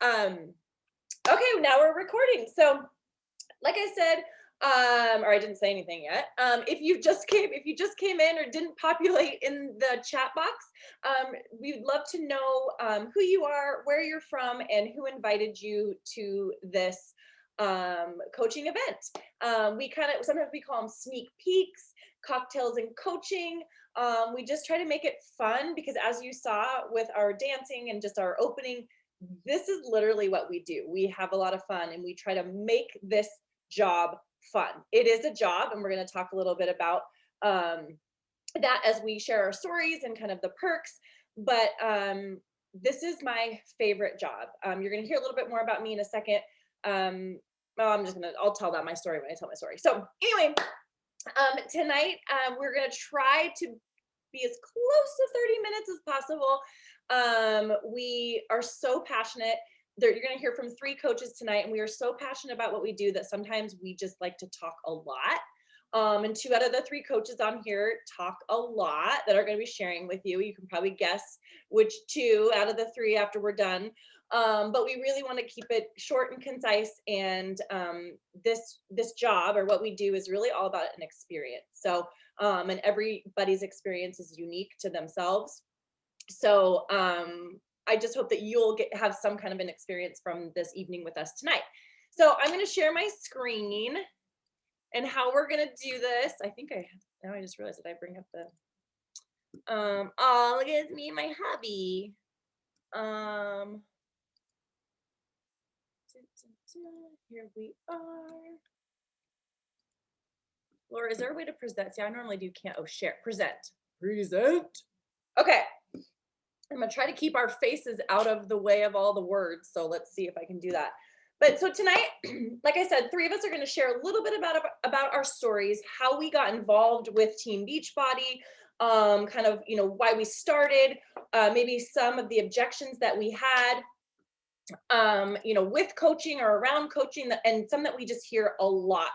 Okay, now we're recording. So, like I said, or I didn't say anything yet. If you just came in or didn't populate in the chat box, we'd love to know who you are, where you're from, and who invited you to this coaching event. We kind of sometimes we call them sneak peeks, cocktails and coaching. We just try to make it fun because, as you saw with our dancing and just our opening, this is literally what we do. We have a lot of fun and we try to make this job fun. It is a job, and we're going to talk a little bit about um, that as we share our stories and kind of the perks. But this is my favorite job. You're going to hear a little bit more about me in a second. Well, I'll tell that my story when I tell my story. So anyway, tonight we're going to try to be as close to 30 minutes as possible. We are so passionate. You're going to hear from three coaches tonight, and we are so passionate about what we do that sometimes we just like to talk a lot. And two out of the three coaches on here talk a lot that are going to be sharing with you. You can probably guess which two out of the three after we're done. But we really want to keep it short and concise. And this job, or what we do, is really all about an experience. So and everybody's experience is unique to themselves. So I just hope that you'll have some kind of an experience from this evening with us tonight. So I'm going to share my screen, and how we're going to do this. Now I just realized that I bring up the oh, look at me and my hubby. Here we are. Laura, is there a way to present? See, I normally do can't. Oh, share, present. Okay. I'm gonna try to keep our faces out of the way of all the words. So let's see if I can do that. But so tonight, like I said, three of us are going to share a little bit about our stories, how we got involved with Team Beachbody, kind of, why we started, maybe some of the objections that we had, with coaching or around coaching, and some that we just hear a lot,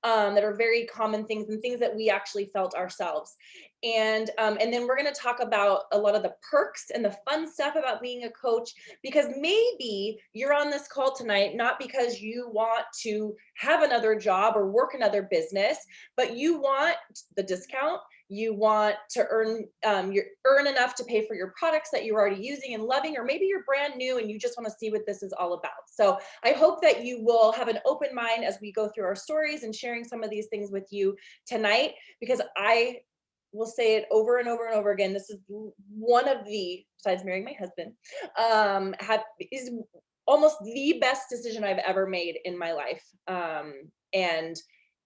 that are very common things and things that we actually felt ourselves. And then we're going to talk about a lot of the perks and the fun stuff about being a coach, because maybe you're on this call tonight not because you want to have another job or work another business, but you want the discount. You want to earn enough to pay for your products that you're already using and loving, or maybe you're brand new and you just want to see what this is all about. So I hope that you will have an open mind as we go through our stories and sharing some of these things with you tonight, because I will say it over and over and over again. This is one of the, besides marrying my husband, is almost the best decision I've ever made in my life. And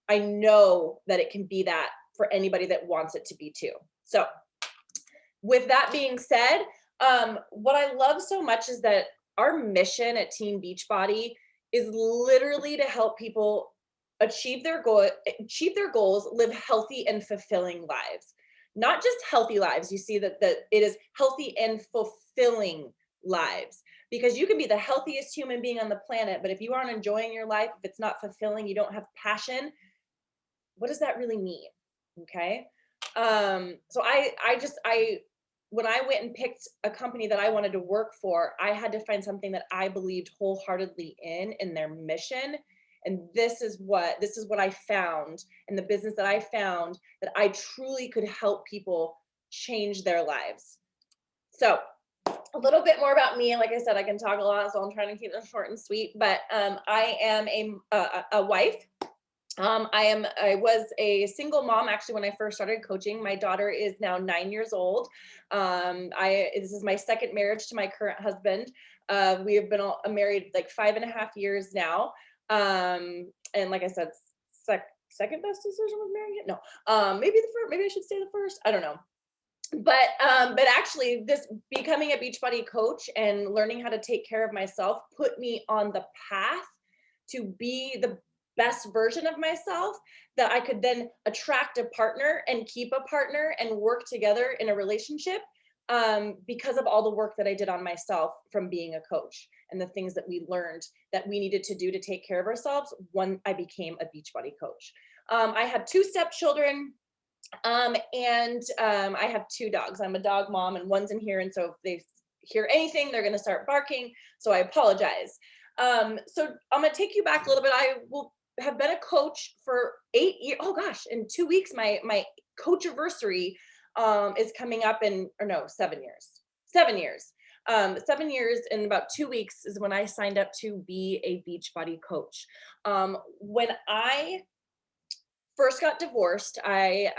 I know that it can be that for anybody that wants it to be too. So with that being said, what I love so much is that our mission at Team Beachbody is literally to help people achieve their goals, live healthy and fulfilling lives. Not just healthy lives. You see that it is healthy and fulfilling lives, because you can be the healthiest human being on the planet, but if you aren't enjoying your life, if it's not fulfilling, you don't have passion, what does that really mean? Okay. So when I went and picked a company that I wanted to work for, I had to find something that I believed wholeheartedly in their mission. And this is what I found in the business that I found, that I truly could help people change their lives. So a little bit more about me. Like I said, I can talk a lot, so I'm trying to keep it short and sweet, but I am a wife. I was a single mom actually when I first started coaching. My daughter is now 9 years old. This is my second marriage to my current husband. We have been married like 5.5 years now. And like I said, second best decision was marrying it. No, maybe the first. Maybe I should say the first. I don't know. But actually, this becoming a Beachbody coach and learning how to take care of myself put me on the path to be the best version of myself, that I could then attract a partner and keep a partner and work together in a relationship, because of all the work that I did on myself from being a coach and the things that we learned that we needed to do to take care of ourselves when I became a Beachbody coach. I have 2 stepchildren. And I have 2 dogs. I'm a dog mom, and one's in here. And so if they hear anything, they're going to start barking. So I apologize. So I'm going to take you back a little bit. I will have been a coach for 8 years. Oh gosh, in 2 weeks, my coach anniversary is coming up in, or no, 7 years. 7 years. 7 years in about 2 weeks is when I signed up to be a Beachbody coach. When I first got divorced, I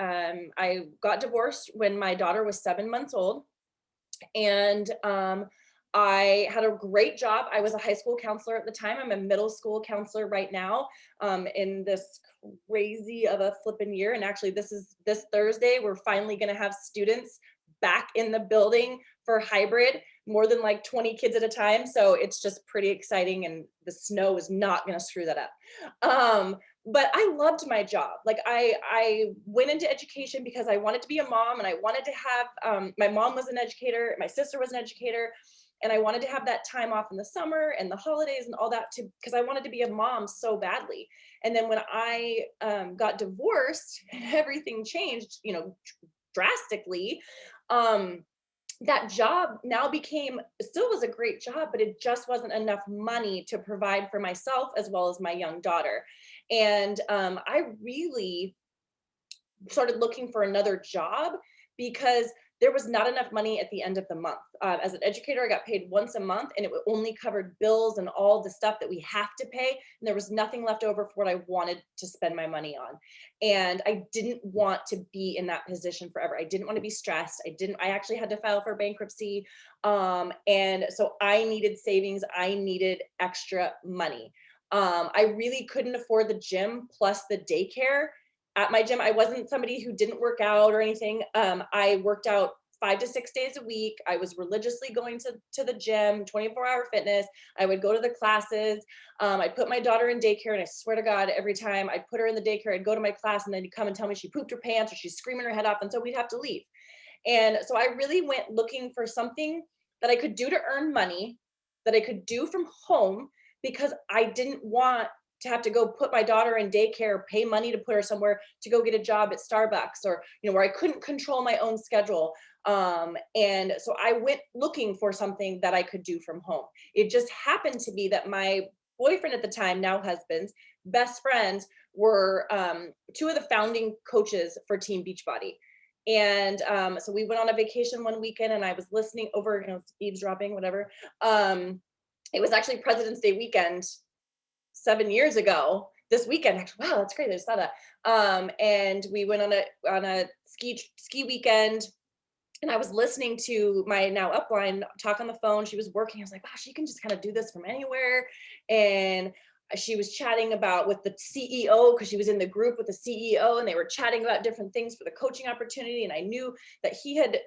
got divorced when my daughter was 7 months old, and I had a great job. I was a high school counselor at the time. I'm a middle school counselor right now, in this crazy of a flipping year. And actually, this Thursday, we're finally going to have students back in the building for hybrid, more than like 20 kids at a time. So it's just pretty exciting. And the snow is not going to screw that up. But I loved my job. Like I went into education because I wanted to be a mom, and I wanted to have, my mom was an educator, my sister was an educator, and I wanted to have that time off in the summer and the holidays and all that, because I wanted to be a mom so badly. And then when I got divorced and everything changed, drastically, that job now became, still was a great job, but it just wasn't enough money to provide for myself as well as my young daughter. And I really started looking for another job because there was not enough money at the end of the month. As an educator, I got paid once a month, and it only covered bills and all the stuff that we have to pay. And there was nothing left over for what I wanted to spend my money on. And I didn't want to be in that position forever. I didn't want to be stressed. I actually had to file for bankruptcy. And so I needed savings. I needed extra money. I really couldn't afford the gym plus the daycare at my gym. I wasn't somebody who didn't work out or anything. I worked out 5 to 6 days a week. I was religiously going to the gym, 24-hour fitness. I would go to the classes. I put my daughter in daycare, and I swear to God, every time I put her in the daycare, I'd go to my class, and then he'd come and tell me she pooped her pants or she's screaming her head off. And so we'd have to leave. And so I really went looking for something that I could do to earn money, that I could do from home, because I didn't want to have to go put my daughter in daycare, pay money to put her somewhere to go get a job at Starbucks, or, where I couldn't control my own schedule. And so I went looking for something that I could do from home. It just happened to be that my boyfriend at the time, now husband's best friends, were two of the founding coaches for Team Beachbody. And so we went on a vacation one weekend, and I was listening over, eavesdropping, whatever. It was actually President's Day weekend 7 years ago this weekend. Actually, wow, that's great. I just saw that. And we went on a ski weekend, and I was listening to my now upline talk on the phone. She was working. I was like, wow, she can just kind of do this from anywhere. And she was chatting about with the CEO, because she was in the group with the CEO, and they were chatting about different things for the coaching opportunity. And I knew that he had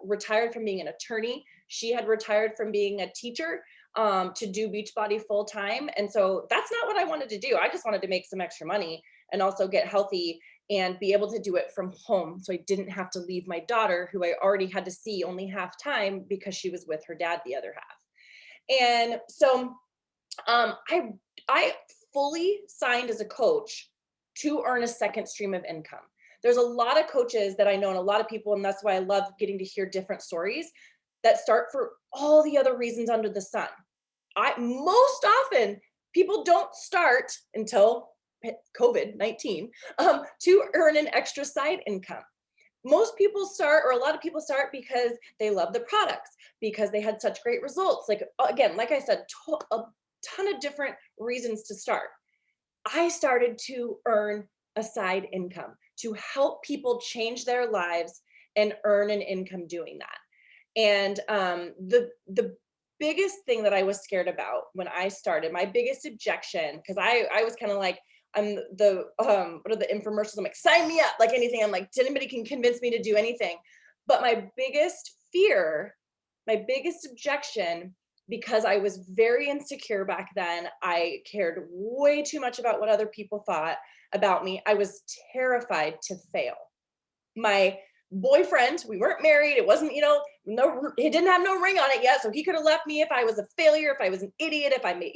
retired from being an attorney. She had retired from being a teacher, to do Beachbody full time. And so that's not what I wanted to do. I just wanted to make some extra money and also get healthy and be able to do it from home. So I didn't have to leave my daughter, who I already had to see only half time because she was with her dad the other half. And so I fully signed as a coach to earn a second stream of income. There's a lot of coaches that I know, and a lot of people, and that's why I love getting to hear different stories, that start for all the other reasons under the sun. Most often people don't start until COVID-19 to earn an extra side income. Most people start, or a lot of people start, because they love the products, because they had such great results. Like, again, like I said, a ton of different reasons to start. I started to earn a side income to help people change their lives and earn an income doing that. And the biggest thing that I was scared about when I started, my biggest objection, because I was kind of like, I'm the what are the infomercials? I'm like, sign me up, like anything. I'm like, anybody can convince me to do anything. But my biggest fear, my biggest objection, because I was very insecure back then, I cared way too much about what other people thought about me. I was terrified to fail. My boyfriend, we weren't married. It wasn't, no, he didn't have no ring on it yet. So he could have left me if I was a failure, if I was an idiot, if I made,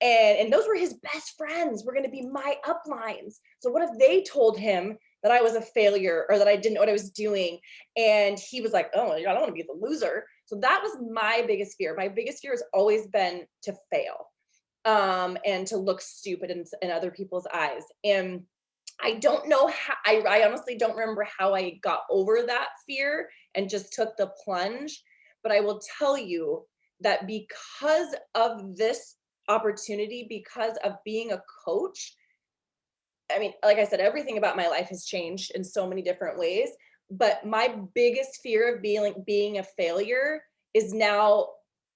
and those were his best friends, were going to be my uplines. So what if they told him that I was a failure, or that I didn't know what I was doing? And he was like, oh, I don't want to be the loser. So that was my biggest fear. My biggest fear has always been to fail, and to look stupid in other people's eyes. And I don't know how, I honestly don't remember how I got over that fear and just took the plunge. But I will tell you that because of this opportunity, because of being a coach, I mean, like I said, everything about my life has changed in so many different ways. But my biggest fear of being a failure is now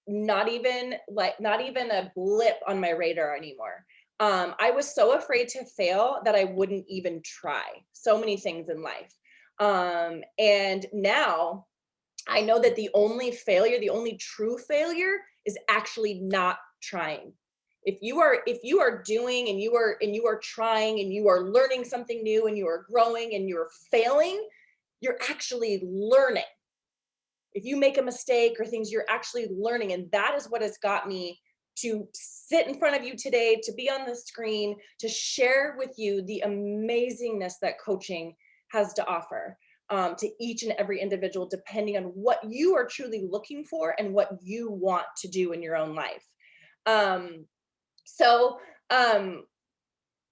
not even a blip on my radar anymore. I was so afraid to fail that I wouldn't even try so many things in life. And now I know that the only failure, the only true failure is actually not trying. If you are doing and you are trying and you are learning something new and you are growing and you're failing, you're actually learning. If you make a mistake or things, you're actually learning. And that is what has got me to sit in front of you today, to be on the screen, to share with you the amazingness that coaching has to offer, to each and every individual, depending on what you are truly looking for and what you want to do in your own life. Um, so, um,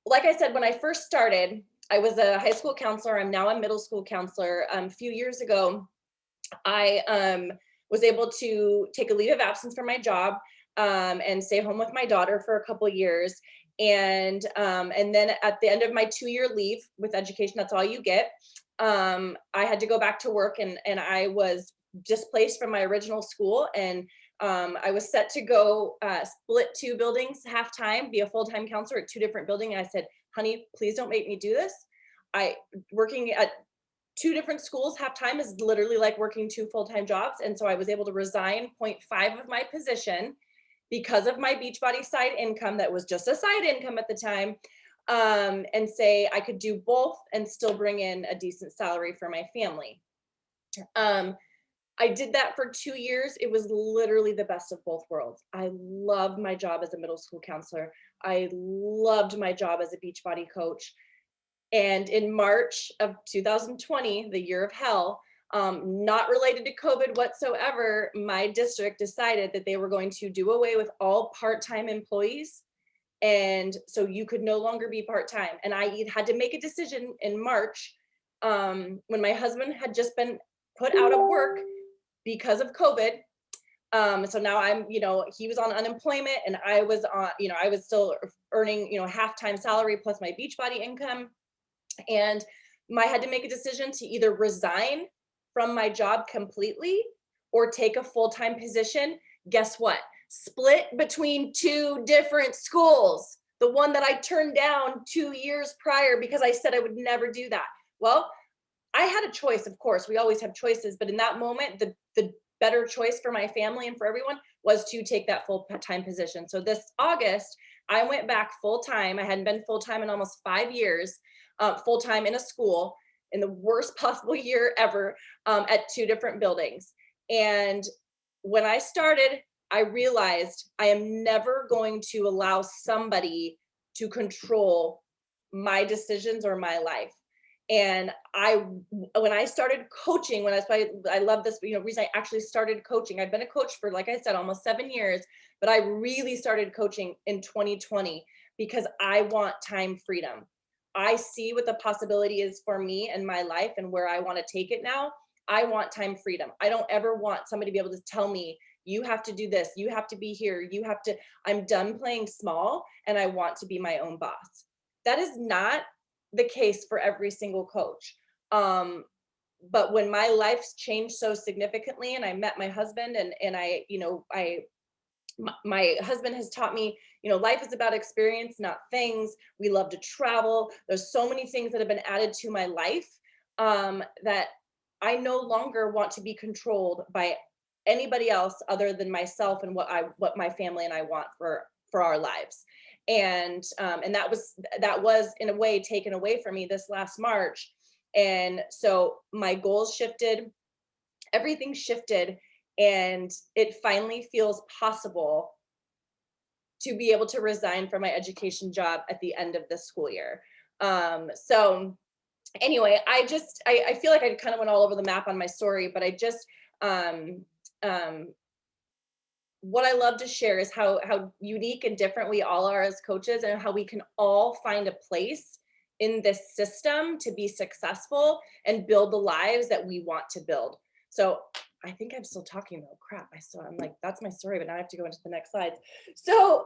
like I said, when I first started, I was a high school counselor. I'm now a middle school counselor. A few years ago, I was able to take a leave of absence from my job, and stay home with my daughter for a couple years. And then at the end of my 2-year leave with education, that's all you get. I had to go back to work, and I was displaced from my original school, and I was set to go split 2 buildings half time, be a full time counselor at 2 different buildings. I said, "Honey, please don't make me do this. I working at 2 different schools half time is literally like working 2 full-time jobs." And so I was able to resign point 0.5 of my position because of my Beachbody side income that was just a side income at the time, and say I could do both and still bring in a decent salary for my family. Um, I did that for 2 years. It was literally the best of both worlds. I loved my job as a middle school counselor. I loved my job as a Beachbody coach. And in March of 2020, the year of hell, not related to COVID whatsoever, my district decided that they were going to do away with all part-time employees. And so you could no longer be part-time. And I had to make a decision in March, when my husband had just been put out of work because of COVID. So now he was on unemployment and I was on, I was still earning, half-time salary plus my Beachbody income. And I had to make a decision to either resign from my job completely or take a full-time position. Guess what? Split between 2 different schools. The one that I turned down 2 years prior because I said I would never do that. Well, I had a choice, of course. We always have choices, but in that moment, the better choice for my family and for everyone was to take that full-time position. So this August, I went back full time. I hadn't been full time in almost 5 years, full time in a school in the worst possible year ever, at 2 different buildings. And when I started, I realized I am never going to allow somebody to control my decisions or my life. And when I started coaching, I love this, reason I actually started coaching. I've been a coach for, like I said, almost 7 years, but I really started coaching in 2020 because I want time freedom. I see what the possibility is for me and my life and where I want to take it now. I want time freedom. I don't ever want somebody to be able to tell me, you have to do this, you have to be here, I'm done playing small and I want to be my own boss. That is not the case for every single coach. Um, but when my life's changed so significantly and I met my husband and my husband has taught me, life is about experience, not things. We love to travel. There's so many things that have been added to my life, that I no longer want to be controlled by anybody else other than myself and what my family and I want for our lives. And that was in a way taken away from me this last March. And so my goals shifted, everything shifted, and it finally feels possible to be able to resign from my education job at the end of this school year. So anyway, I feel like I kind of went all over the map on my story, but I just, what I love to share is how unique and different we all are as coaches, and how we can all find a place in this system to be successful and build the lives that we want to build. So I think I'm still talking though. Crap. I'm like, that's my story, but now I have to go into the next slides. So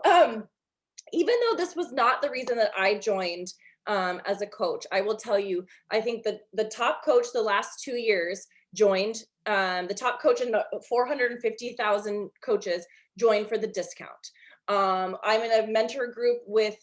even though this was not the reason that I joined as a coach, I will tell you, I think the top coach the last 2 years joined, the top coach in the 450,000 coaches joined for the discount. I'm in a mentor group with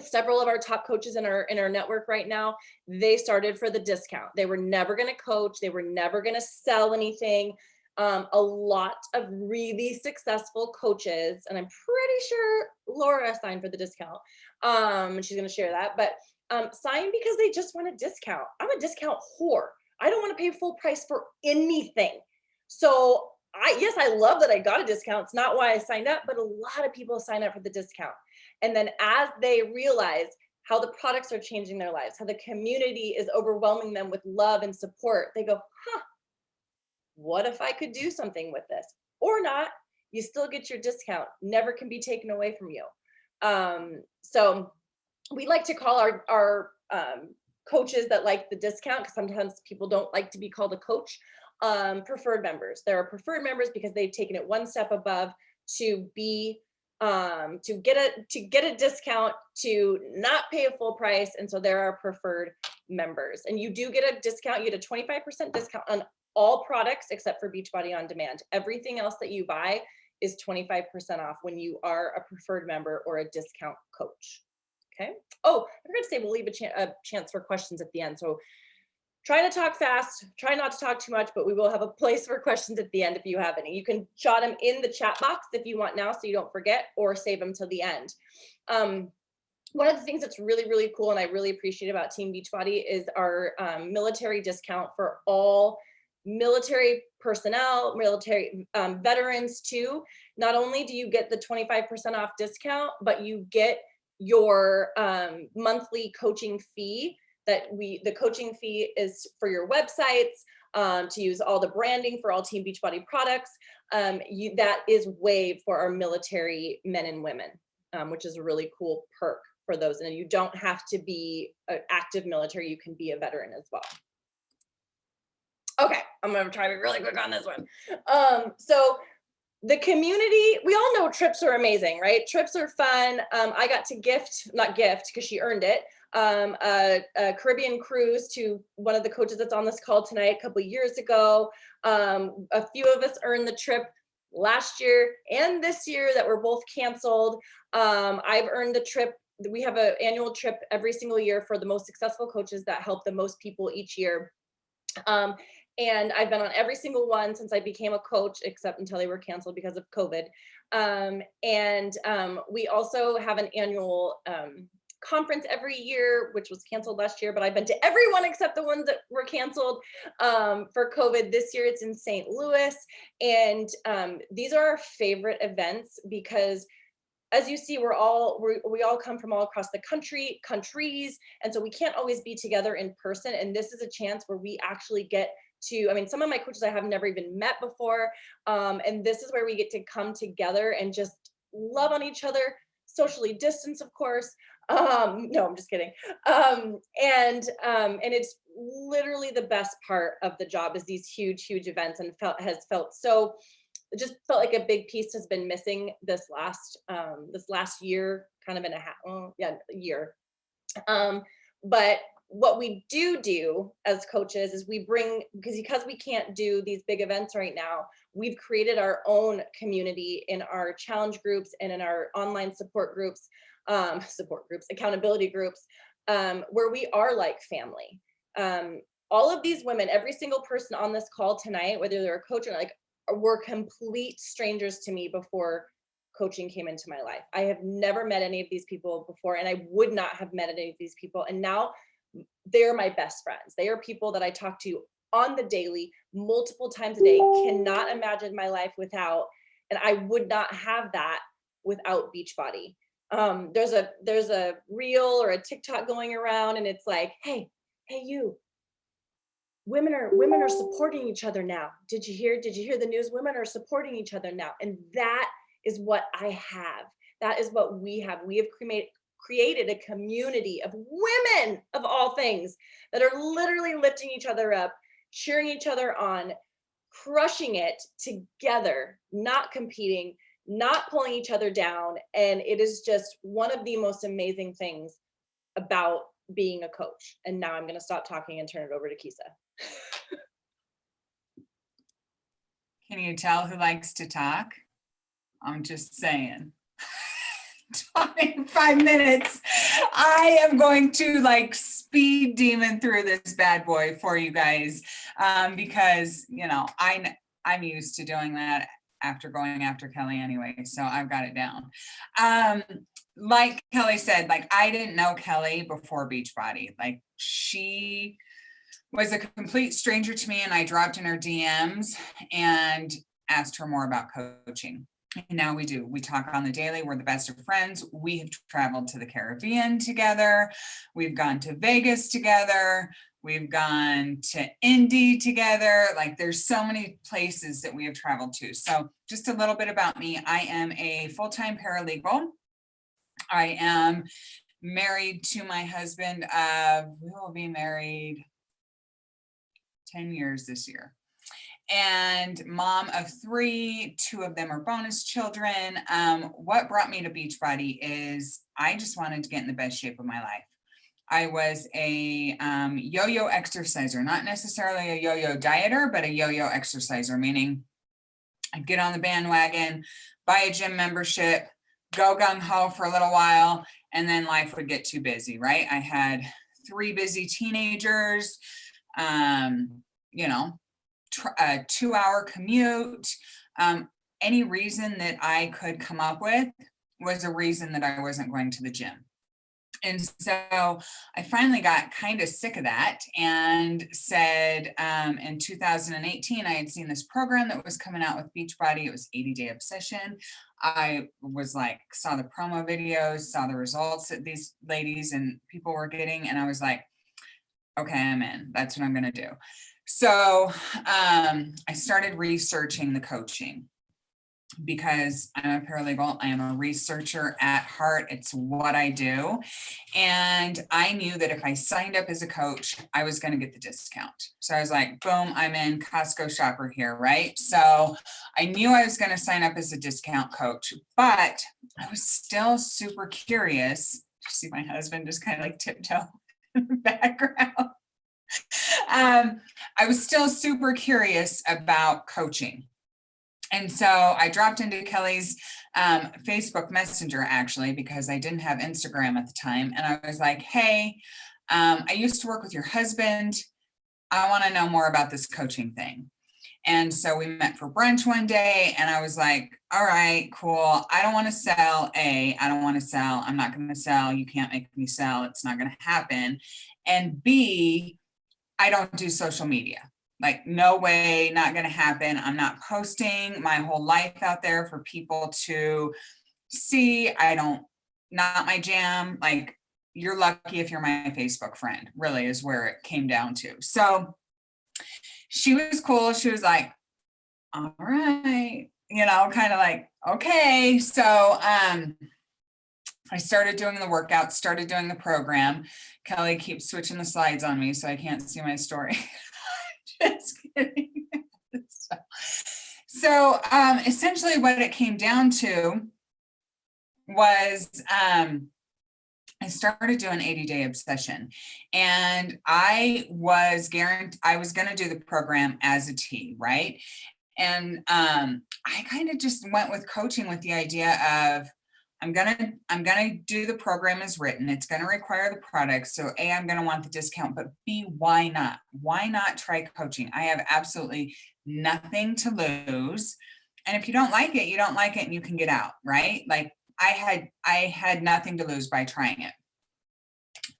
several of our top coaches in our network right now. They started for the discount. They were never going to coach. They were never going to sell anything. A lot of really successful coaches, and I'm pretty sure Laura signed for the discount. And she's going to share that, but signed because they just want a discount. I'm a discount whore. I don't want to pay full price for anything. So yes, I love that I got a discount. It's not why I signed up, but a lot of people sign up for the discount. And then as they realize how the products are changing their lives, how the community is overwhelming them with love and support, they go, huh, what if I could do something with this? Or not, you still get your discount, never can be taken away from you. So we like to call our coaches that like the discount, because sometimes people don't like to be called a coach, preferred members. There are preferred members because they've taken it one step above to be to get a discount, to not pay a full price, and so there are preferred members. And you do get a discount. You get a 25% discount on all products except for Beachbody On Demand. Everything else that you buy is 25% off when you are a preferred member or a discount coach. Okay. Oh, I forgot to say we'll leave a chance for questions at the end. So try to talk fast, try not to talk too much, but we will have a place for questions at the end if you have any. You can jot them in the chat box if you want now so you don't forget, or save them till the end. One of the things that's really, really cool and I really appreciate about Team Beachbody is our military discount for all military personnel, military veterans too. Not only do you get the 25% off discount, but you get your monthly coaching fee. The coaching fee is for your websites, to use all the branding for all Team Beachbody products. That is waived for our military men and women, which is a really cool perk for those. And you don't have to be an active military, you can be a veteran as well. Okay, I'm gonna try to be really quick on this one. So the community, we all know trips are amazing, right? Trips are fun. I got to not gift because she earned it, a Caribbean cruise to one of the coaches that's on this call tonight a couple of years ago. A few of us earned the trip last year and this year that were both canceled. I've earned the trip. We have an annual trip every single year for the most successful coaches that help the most people each year. And I've been on every single one since I became a coach, except until they were canceled because of COVID. We also have an annual conference every year, which was canceled last year, but I've been to everyone except the ones that were canceled for COVID. This year it's in St. Louis. And these are our favorite events because, as you see, we all come from all across the countries. And so we can't always be together in person. And this is a chance where we actually get to, I mean, some of my coaches I have never even met before. And this is where we get to come together and just love on each other, socially distance, of course. No, I'm just kidding. And it's literally the best part of the job is these huge, huge events, and has felt so, it just felt like a big piece has been missing this last year, kind of in a year. But what we do as coaches is we bring, because we can't do these big events right now, we've created our own community in our challenge groups and in our online support groups, accountability groups, where we are like family. All of these women, every single person on this call tonight, whether they're a coach or like, were complete strangers to me before coaching came into my life. I have never met any of these people before, and I would not have met any of these people. And now they're my best friends. They are people that I talk to on the daily, multiple times a day, cannot imagine my life without, and I would not have that without Beachbody. There's a reel or a TikTok going around, and it's like, hey you, women are supporting each other now. Did you hear the news? Women are supporting each other now. And that is what I have. That is what we have. We have created a community of women of all things that are literally lifting each other up, cheering each other on, crushing it together, not competing, not pulling each other down. And it is just one of the most amazing things about being a coach. And now I'm going to stop talking and turn it over to Kisa. Can you tell who likes to talk? I'm just saying. 25 minutes. I am going to like speed demon through this bad boy for you guys, because I'm used to doing that after going after Kelly anyway, so I've got it down. Like Kelly said, like I didn't know Kelly before Beachbody. Like she was a complete stranger to me, and I dropped in her DMs and asked her more about coaching. And now we do. We talk on the daily. We're the best of friends. We have traveled to the Caribbean together. We've gone to Vegas together. We've gone to Indy together. Like there's so many places that we have traveled to. So just a little bit about me. I am a full-time paralegal. I am married to my husband. We will be married 10 years this year. And mom of 3, 2 of them are bonus children. What brought me to Beachbody is I just wanted to get in the best shape of my life. I was a yo-yo exerciser, not necessarily a yo-yo dieter, but a yo-yo exerciser, meaning I'd get on the bandwagon, buy a gym membership, go gung-ho for a little while, and then life would get too busy, right? I had 3 busy teenagers, a 2-hour commute. Any reason that I could come up with was a reason that I wasn't going to the gym. And so I finally got kind of sick of that and said, in 2018, I had seen this program that was coming out with Beachbody. It was 80-Day Obsession. I was like, saw the promo videos, saw the results that these ladies and people were getting. And I was like, okay, I'm in. That's what I'm going to do. So I started researching the coaching because I'm a paralegal. I am a researcher at heart. It's what I do. And I knew that if I signed up as a coach, I was going to get the discount. So I was like, boom, I'm in. Costco shopper here, right? So I knew I was going to sign up as a discount coach, but I was still super curious. You see my husband just kind of like tiptoe in the background. I was still super curious about coaching. And so I dropped into Kelly's Facebook Messenger, actually, because I didn't have Instagram at the time. And I was like, hey, I used to work with your husband. I want to know more about this coaching thing. And so we met for brunch one day, and I was like, all right, cool. I don't want to sell. I don't want to sell. I'm not going to sell. You can't make me sell. It's not going to happen. And B, I don't do social media. Like, no way, not going to happen. I'm not posting my whole life out there for people to see. Not my jam. Like, you're lucky if you're my Facebook friend, really is where it came down to. So she was cool. She was like, all right, kind of like, okay. So I started doing the workout, started doing the program. Kelly keeps switching the slides on me, so I can't see my story. Just kidding. So essentially what it came down to was I started doing 80-Day Obsession, and I was going to do the program as a T, right? And I kind of just went with coaching with the idea of, I'm gonna do the program as written. It's gonna require the product. So A, I'm gonna want the discount, but B, why not? Why not try coaching? I have absolutely nothing to lose. And if you don't like it, you don't like it, and you can get out, right? Like I had nothing to lose by trying it.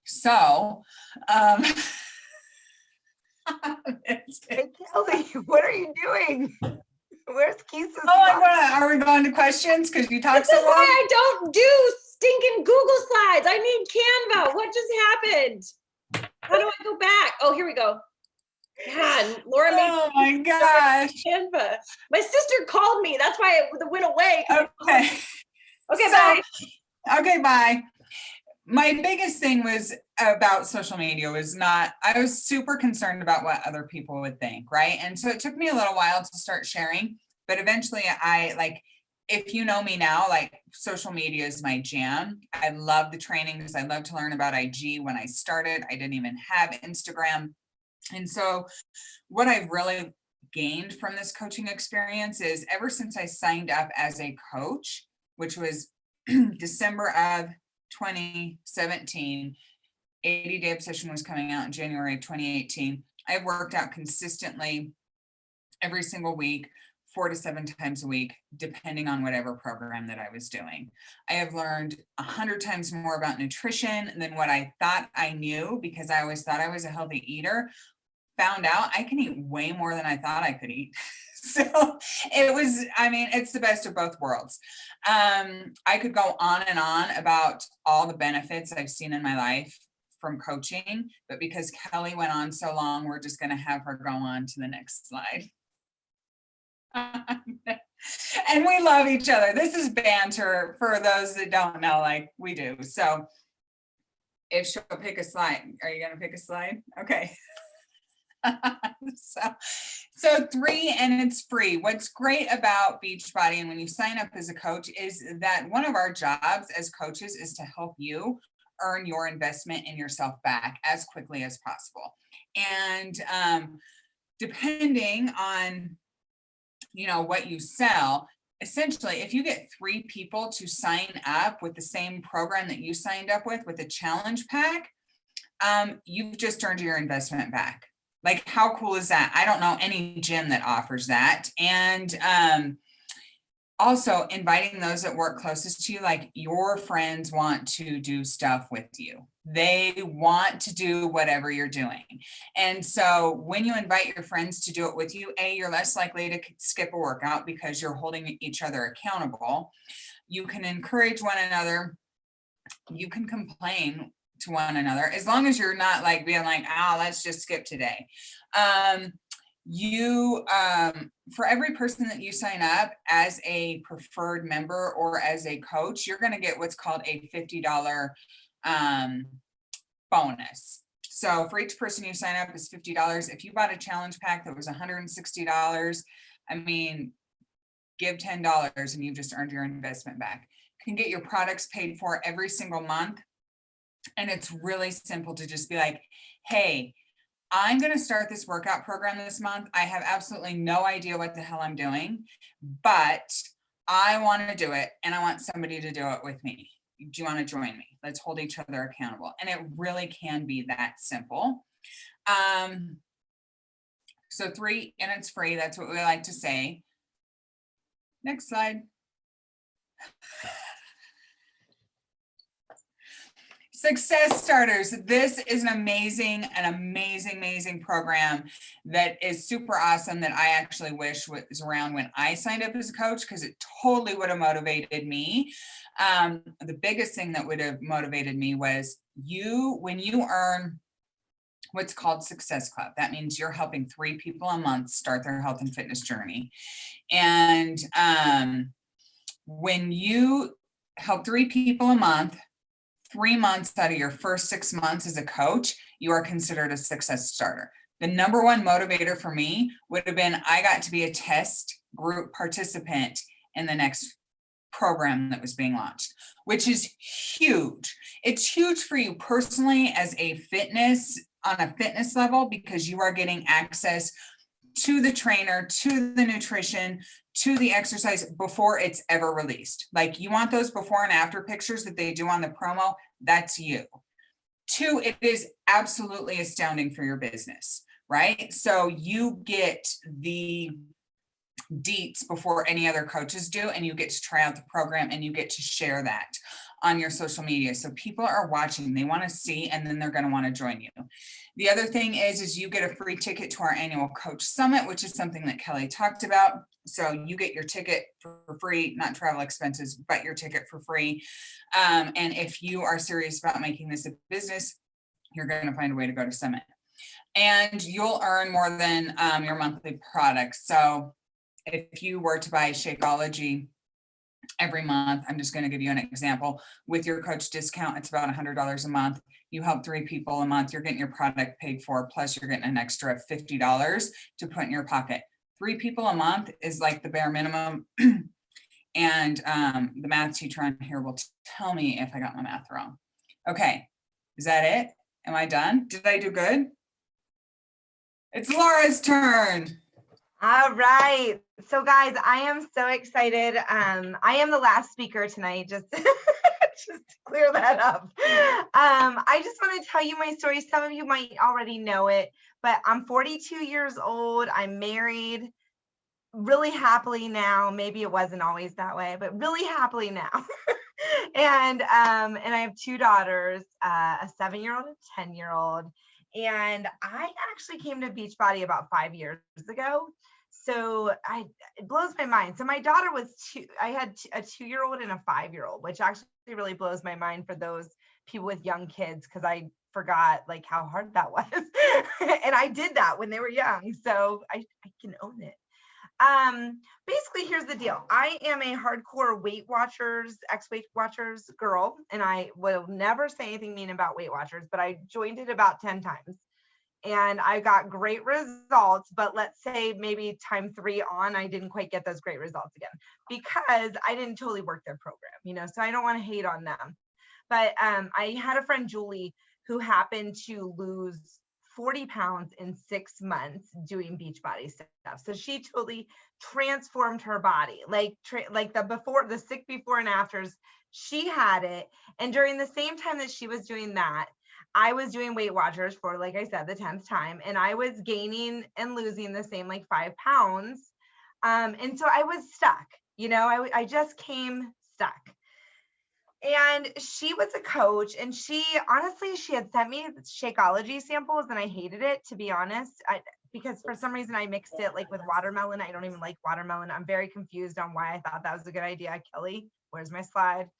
So Hey, Kelly, what are you doing? Where's Kisa's? Are we going to questions? Because you talked so long. This is why I don't do stinking Google Slides. I need Canva. What just happened? How do I go back? Oh, here we go. Yeah, and Laura made Oh my gosh. Canva. My sister called me. That's why it went away. Okay. Okay, So, bye. okay, bye. My biggest thing was about social media was not, I was super concerned about what other people would think, right? And so it took me a little while to start sharing, but eventually I like, if you know me now, like social media is my jam. I love the trainings. I love to learn about IG. When I started, I didn't even have Instagram. And so what I've really gained from this coaching experience is ever since I signed up as a coach, which was December of 2017, 80 Day Obsession was coming out in January of 2018. I've worked out consistently every single week, 4 to 7 times a week, depending on whatever program that I was doing. I have learned 100 times more about nutrition than what I thought I knew, because I always thought I was a healthy eater. Found out I can eat way more than I thought I could eat. So it was, I mean, it's the best of both worlds. I could go on and on about all the benefits I've seen in my life from coaching, but because Kelly went on so long, we're just going to have her go on to the next slide. And we love each other. This is banter for those that don't know, like we do. So if she'll pick a slide, are you going to pick a slide? Okay. So 3, and it's free. What's great about Beachbody, and when you sign up as a coach, is that one of our jobs as coaches is to help you earn your investment in yourself back as quickly as possible. And depending on, you know, what you sell, essentially, if you get 3 people to sign up with the same program that you signed up with a challenge pack, you've just earned your investment back. Like, how cool is that? I don't know any gym that offers that. And also inviting those that work closest to you, like your friends want to do stuff with you. They want to do whatever you're doing. And so when you invite your friends to do it with you, you're less likely to skip a workout because you're holding each other accountable. You can encourage one another. You can complain to one another, as long as you're not like being like, oh, let's just skip today. For every person that you sign up as a preferred member or as a coach, you're going to get what's called a $50 bonus. So for each person you sign up is $50. If you bought a challenge pack that was $160, I mean, give $10 and you've just earned your investment back. You can get your products paid for every single month. And it's really simple to just be like, hey, I'm going to start this workout program this month. I have absolutely no idea what the hell I'm doing, but I want to do it and I want somebody to do it with me. Do you want to join me? Let's hold each other accountable. And it really can be that simple. So 3, and it's free. That's what we like to say. Next slide. Success Starters. This is an amazing program that is super awesome that I actually wish was around when I signed up as a coach, because it totally would have motivated me. The biggest thing that would have motivated me was when you earn what's called Success Club. That means you're helping 3 people a month start their health and fitness journey. And when you help 3 people a month, 3 months out of your first 6 months as a coach, you are considered a success starter. The number one motivator for me would have been, I got to be a test group participant in the next program that was being launched, which is huge. It's huge for you personally as a fitness, on a fitness level, because you are getting access to the trainer, to the nutrition, to the exercise before it's ever released. Like, you want those before and after pictures that they do on the promo, that's you. 2, it is absolutely astounding for your business, right? So you get the deets before any other coaches do, and you get to try out the program and you get to share that on your social media. So people are watching, they want to see, and then they're going to want to join you. The other thing is you get a free ticket to our annual coach summit, which is something that Kelly talked about. So you get your ticket for free, not travel expenses, but your ticket for free. And if you are serious about making this a business, you're going to find a way to go to summit. and you'll earn more than your monthly product. So if you were to buy Shakeology every month, I'm just going to give you an example. With your coach discount, it's about $100 a month. You help 3 people a month, you're getting your product paid for, plus you're getting an extra $50 to put in your pocket. 3 people a month is like the bare minimum. And the math teacher on here will tell me if I got my math wrong. Okay, is that it? Am I done? Did I do good? It's Laura's turn. All right. So guys, I am so excited. I am the last speaker tonight, just, just to clear that up. I just want to tell you my story. Some of you might already know it, but I'm 42 years old. I'm married really happily now. Maybe it wasn't always that way, but really happily now. And I have 2 daughters, a 7-year-old and a 10-year-old. And I actually came to Beachbody about 5 years ago. So it blows my mind. So my daughter was 2. I had a 2-year-old and a 5-year-old, which actually really blows my mind for those people with young kids, because I forgot like how hard that was. And I did that when they were young. So I can own it. Basically, here's the deal. I am a hardcore Weight Watchers, ex-Weight Watchers girl, and I will never say anything mean about Weight Watchers, but I joined it about 10 times. And I got great results, but let's say maybe time 3 on, I didn't quite get those great results again because I didn't totally work their program, so I don't want to hate on them. But I had a friend, Julie, who happened to lose 40 pounds in 6 months doing Beachbody stuff. So she totally transformed her body, like the sick before and afters, she had it. And during the same time that she was doing that, I was doing Weight Watchers for, like I said, the 10th time, and I was gaining and losing the same, like 5 pounds. And so I was stuck, I just came stuck. And she was a coach, and she had sent me Shakeology samples, and I hated it, to be honest, because for some reason I mixed it like with watermelon. I don't even like watermelon. I'm very confused on why I thought that was a good idea. Kelly, where's my slide?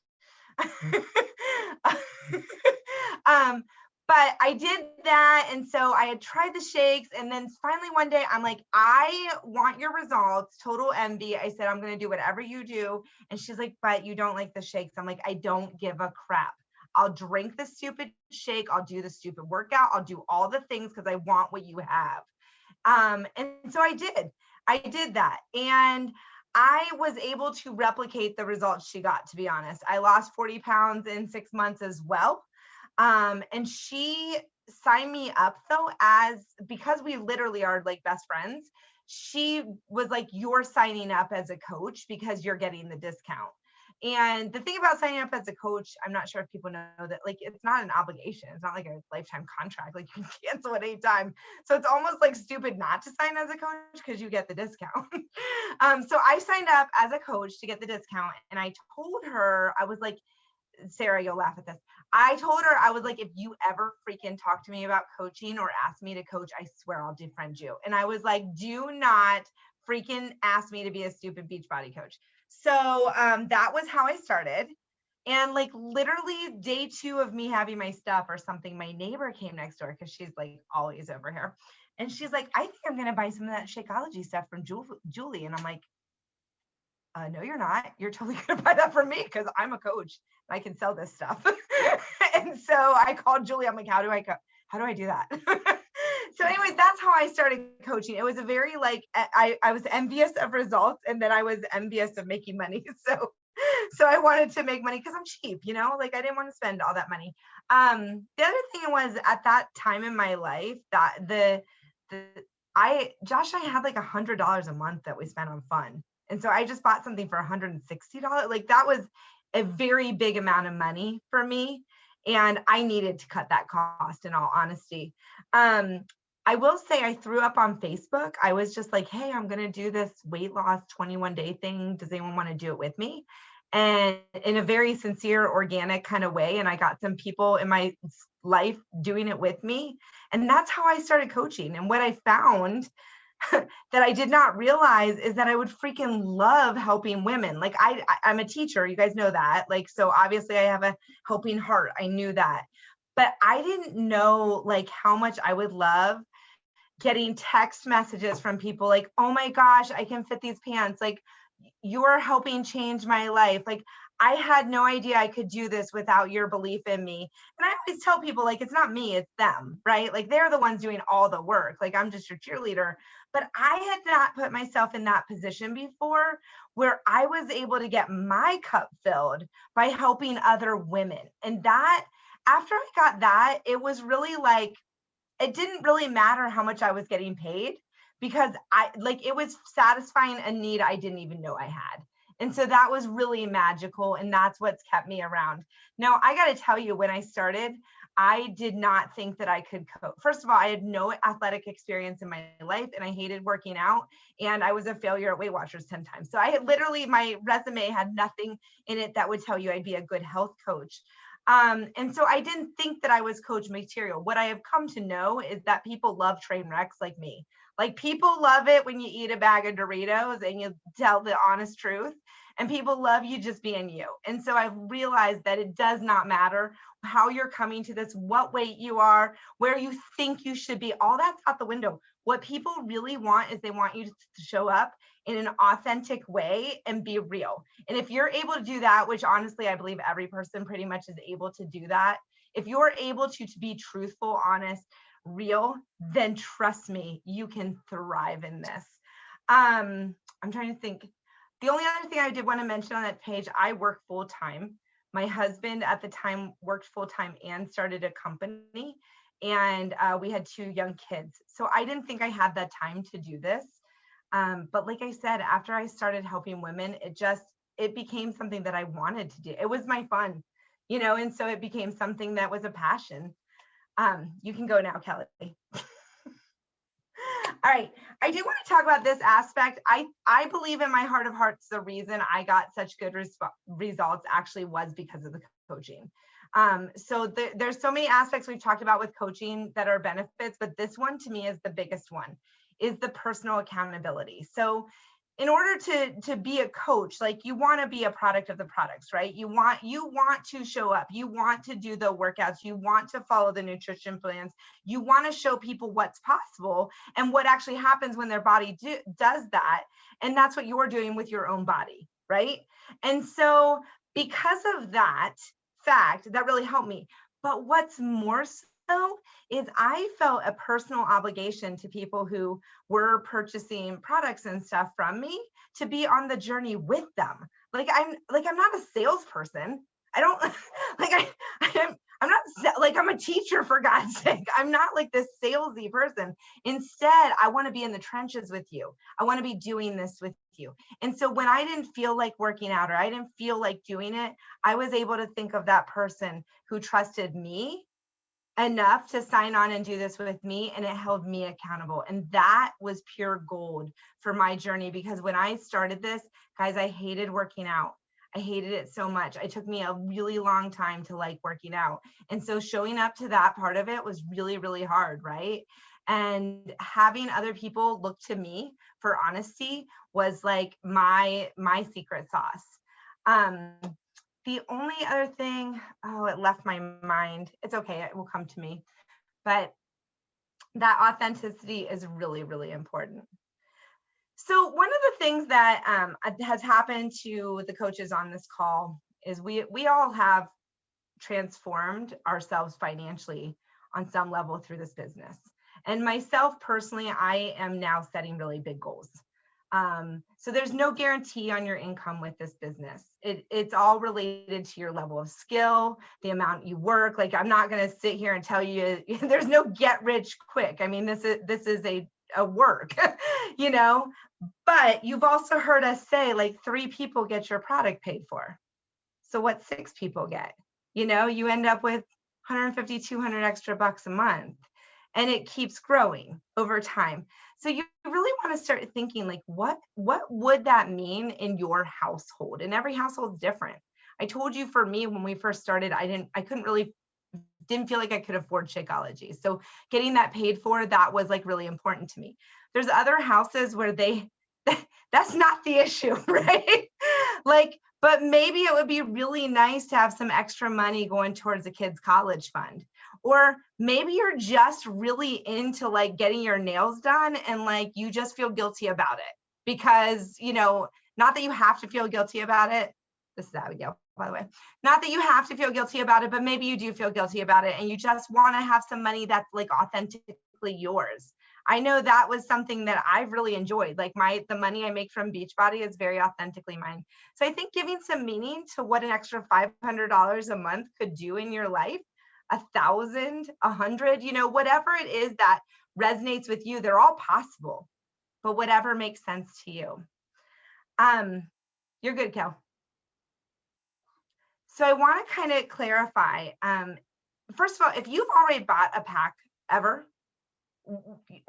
But I did that. And so I had tried the shakes. And then finally one day I'm like, I want your results, total envy. I said, I'm going to do whatever you do. And she's like, but you don't like the shakes. I'm like, I don't give a crap. I'll drink the stupid shake. I'll do the stupid workout. I'll do all the things because I want what you have. And so I did that. And I was able to replicate the results she got, to be honest. I lost 40 pounds in 6 months as well. And she signed me up though, because we literally are like best friends. She was like, you're signing up as a coach because you're getting the discount. And the thing about signing up as a coach, I'm not sure if people know that, like, it's not an obligation. It's not like a lifetime contract. Like, you can cancel at any time. So it's almost like stupid not to sign as a coach because you get the discount. So I signed up as a coach to get the discount. And I told her, I was like, Sarah, you'll laugh at this. I told her, I was like, if you ever freaking talk to me about coaching or ask me to coach, I swear I'll defriend you. And I was like, do not freaking ask me to be a stupid Beachbody coach. So that was how I started. And like literally day 2 of me having my stuff or something, my neighbor came next door because she's like always over here. And she's like, I think I'm going to buy some of that Shakeology stuff from Julie. And I'm like, no, you're not. You're totally going to buy that from me because I'm a coach. I can sell this stuff. And so I called Julie. I'm like, how do I do that? So anyways, that's how I started coaching. It was a very like, I was envious of results, and then I was envious of making money. So I wanted to make money because I'm cheap, like I didn't want to spend all that money. The other thing was at that time in my life that Josh and I had like $100 a month that we spent on fun. And so I just bought something for $160. Like that was a very big amount of money for me. And I needed to cut that cost, in all honesty. I will say I threw up on Facebook. I was just like, hey, I'm going to do this weight loss 21-day thing. Does anyone want to do it with me? And in a very sincere, organic kind of way. And I got some people in my life doing it with me. And that's how I started coaching. And what I found that I did not realize is that I would freaking love helping women. Like I'm a teacher, you guys know that. Like, so obviously I have a helping heart. I knew that. but I didn't know like how much I would love getting text messages from people like, oh my gosh, I can fit these pants. Like, you're helping change my life. Like, I had no idea I could do this without your belief in me. And I always tell people, like, it's not me, it's them, right? Like, they're the ones doing all the work. Like, I'm just your cheerleader. But I had not put myself in that position before where I was able to get my cup filled by helping other women. And that, after I got that, it was really like, it didn't really matter how much I was getting paid because it was satisfying a need I didn't even know I had. And so that was really magical. And that's what's kept me around. Now, I got to tell you, when I started, I did not think that I could coach. First of all, I had no athletic experience in my life and I hated working out. And I was a failure at Weight Watchers 10 times. So I had literally, my resume had nothing in it that would tell you I'd be a good health coach. And so I didn't think that I was coach material. What I have come to know is that people love train wrecks like me. Like, people love it when you eat a bag of Doritos and you tell the honest truth, and people love you just being you. And so I've realized that it does not matter how you're coming to this, what weight you are, where you think you should be, all that's out the window. What people really want is they want you to show up in an authentic way and be real. And if you're able to do that, which honestly, I believe every person pretty much is able to do that. If you're able to be truthful, honest, real, then trust me, you can thrive in this. I'm trying to think. The only other thing I did want to mention on that page, I work full time. My husband at the time worked full time and started a company, and we had 2 young kids. So I didn't think I had that time to do this. But like I said, after I started helping women, it became something that I wanted to do. It was my fun, and so it became something that was a passion. You can go now, Kelly. All right. I do want to talk about this aspect. I believe in my heart of hearts, the reason I got such good results actually was because of the coaching. So there's so many aspects we've talked about with coaching that are benefits, but this one to me is the biggest one, is the personal accountability. So in order to be a coach, like, you want to be a product of the products, right? You want to show up, you want to do the workouts, you want to follow the nutrition plans, you want to show people what's possible and what actually happens when their body does that. And that's what you're doing with your own body, right? And so because of that fact, that really helped me. But what's more so is I felt a personal obligation to people who were purchasing products and stuff from me to be on the journey with them. I'm not a salesperson. I don't I'm not like, I'm a teacher, for God's sake. I'm not like this salesy person. Instead, I want to be in the trenches with you. I want to be doing this with you. And so when I didn't feel like working out or I didn't feel like doing it, I was able to think of that person who trusted me enough to sign on and do this with me, and it held me accountable. And that was pure gold for my journey, because when I started this, guys, I hated working out. I hated it so much. It took me a really long time to like working out. And so showing up to that part of it was really, really hard, right? And having other people look to me for honesty was like my secret sauce. The only other thing, it left my mind. It's okay, it will come to me. But that authenticity is really, really important. So one of the things that has happened to the coaches on this call is we all have transformed ourselves financially on some level through this business. And myself personally, I am now setting really big goals. So there's no guarantee on your income with this business. It's all related to your level of skill, the amount you work. Like, I'm not going to sit here and tell you there's no get rich quick. I mean, this is a work, but you've also heard us say like 3 people get your product paid for. So what 6 people get, you end up with 150, 200 extra bucks a month. And it keeps growing over time. So you really want to start thinking like, what would that mean in your household? And every household is different. I told you, for me, when we first started, I didn't feel like I could afford Shakeology. So getting that paid for, that was like really important to me. There's other houses where that's not the issue, right? Like, but maybe it would be really nice to have some extra money going towards a kid's college fund. Or maybe you're just really into like getting your nails done and like you just feel guilty about it because, you know, not that you have to feel guilty about it. This is Abigail, by the way. Not that you have to feel guilty about it, but maybe you do feel guilty about it and you just want to have some money that's like authentically yours. I know that was something that I've really enjoyed. Like the money I make from Beachbody is very authentically mine. So I think giving some meaning to what an extra $500 a month could do in your life, 1,000, 100, you know, whatever it is that resonates with you, they're all possible, but whatever makes sense to you. You're good, Kel. So I want to kind of clarify. First of all, if you've already bought a pack ever,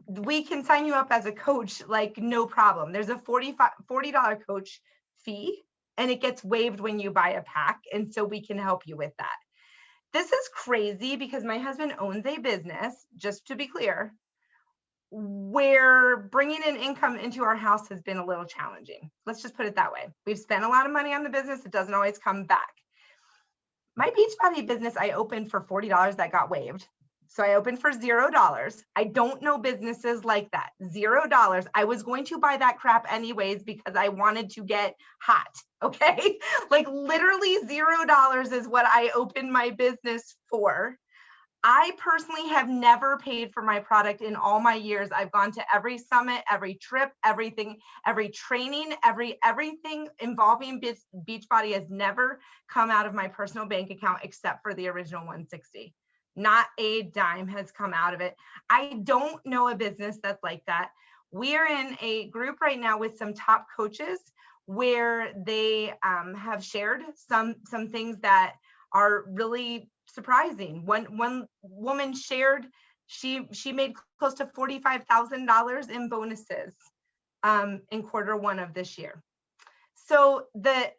we can sign you up as a coach, like no problem. There's a $40 coach fee and it gets waived when you buy a pack. And so we can help you with that. This is crazy because my husband owns a business, just to be clear, where bringing in income into our house has been a little challenging. Let's just put it that way. We've spent a lot of money on the business. It doesn't always come back. My Beachbody business, I opened for $40 that got waived. So I opened for $0. I don't know businesses like that. $0. I was going to buy that crap anyways because I wanted to get hot. Okay. Like literally $0 is what I opened my business for. I personally have never paid for my product in all my years. I've gone to every summit, every trip, everything, every training, everything involving Beachbody has never come out of my personal bank account except for the original 160. Not a dime has come out of it. I don't know a business that's like that. We are in a group right now with some top coaches where they have shared some things that are really surprising. One woman shared she made close to $45,000 in bonuses in Q1 of this year. So the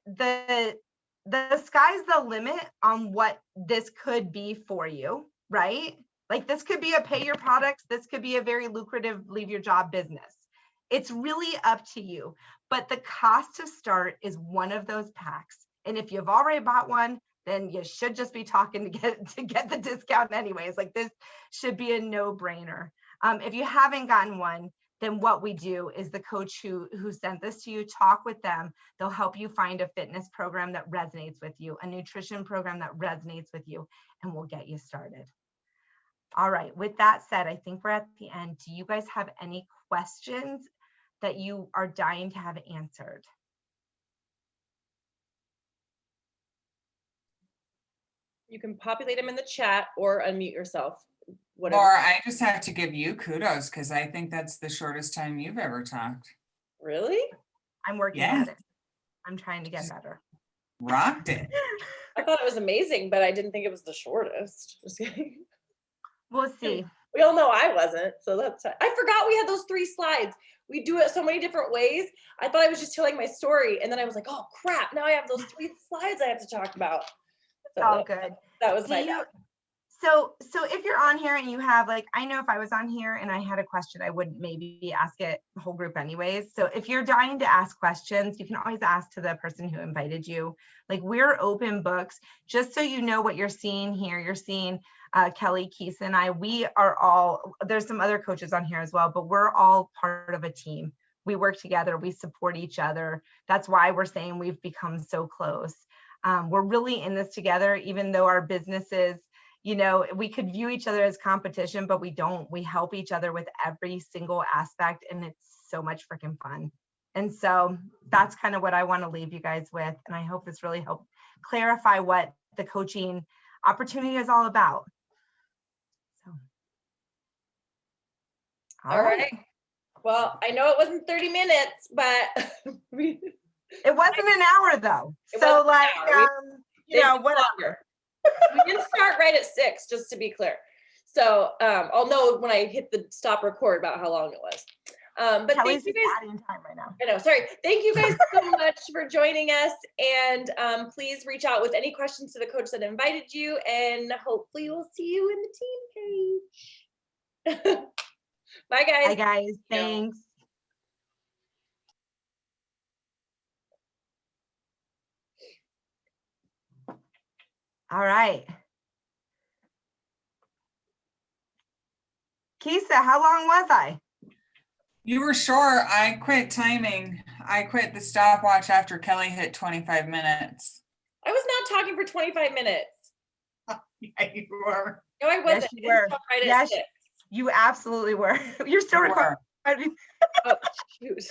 sky's the limit on what this could be for you, right? Like this could be a pay your products. This could be a very lucrative leave your job business. It's really up to you. But the cost to start is one of those packs. And if you've already bought one, then you should just be talking to get the discount anyways. Like this should be a no-brainer. If you haven't gotten one, then what we do is the coach who sent this to you, talk with them. They'll help you find a fitness program that resonates with you, a nutrition program that resonates with you, and we'll get you started. All right, with that said, I think we're at the end. Do you guys have any questions that you are dying to have answered? You can populate them in the chat or unmute yourself. Whatever. Laura, I just have to give you kudos because I think that's the shortest time you've ever talked. Really? I'm working at it. I'm trying to get better. Rocked it. I thought it was amazing, but I didn't think it was the shortest. Just kidding. We'll see. We all know I wasn't, so that's. I forgot we had those 3 slides. We do it so many different ways. I thought I was just telling my story, and then I was like, "Oh crap! Now I have those 3 slides I have to talk about." So all good. That was my bad. So if you're on here and you have like, I know if I was on here and I had a question, I would maybe ask it the whole group anyways. So if you're dying to ask questions, you can always ask to the person who invited you. Like we're open books, just so you know what you're seeing here. You're seeing Kelly, Keith, and I, we are all, there's some other coaches on here as well, but we're all part of a team. We work together, we support each other. That's why we're saying we've become so close. We're really in this together, even though our businesses, you know, we could view each other as competition, but we don't. We help each other with every single aspect, and it's so much freaking fun. And so that's kind of what I want to leave you guys with. And I hope this really helped clarify what the coaching opportunity is all about. So, all right. Well, I know it wasn't 30 minutes, but it wasn't an hour though. So like, you know, whatever. We didn't start right at 6, just to be clear. So I'll know when I hit the stop record about how long it was. But Kelly's thank you guys. adding time right now. I know, sorry. Thank you guys so much for joining us. And please reach out with any questions to the coach that invited you. And hopefully we'll see you in the team page. Bye, guys. Bye, guys. Thanks. All right. Kisa, how long was I? You were short. I quit timing. I quit the stopwatch after Kelly hit 25 minutes. I was not talking for 25 minutes. Yeah, you were. No, I wasn't. you I didn't were. stop right at Yes, 6. you absolutely were. You're still You were. recording. Oh, shoot.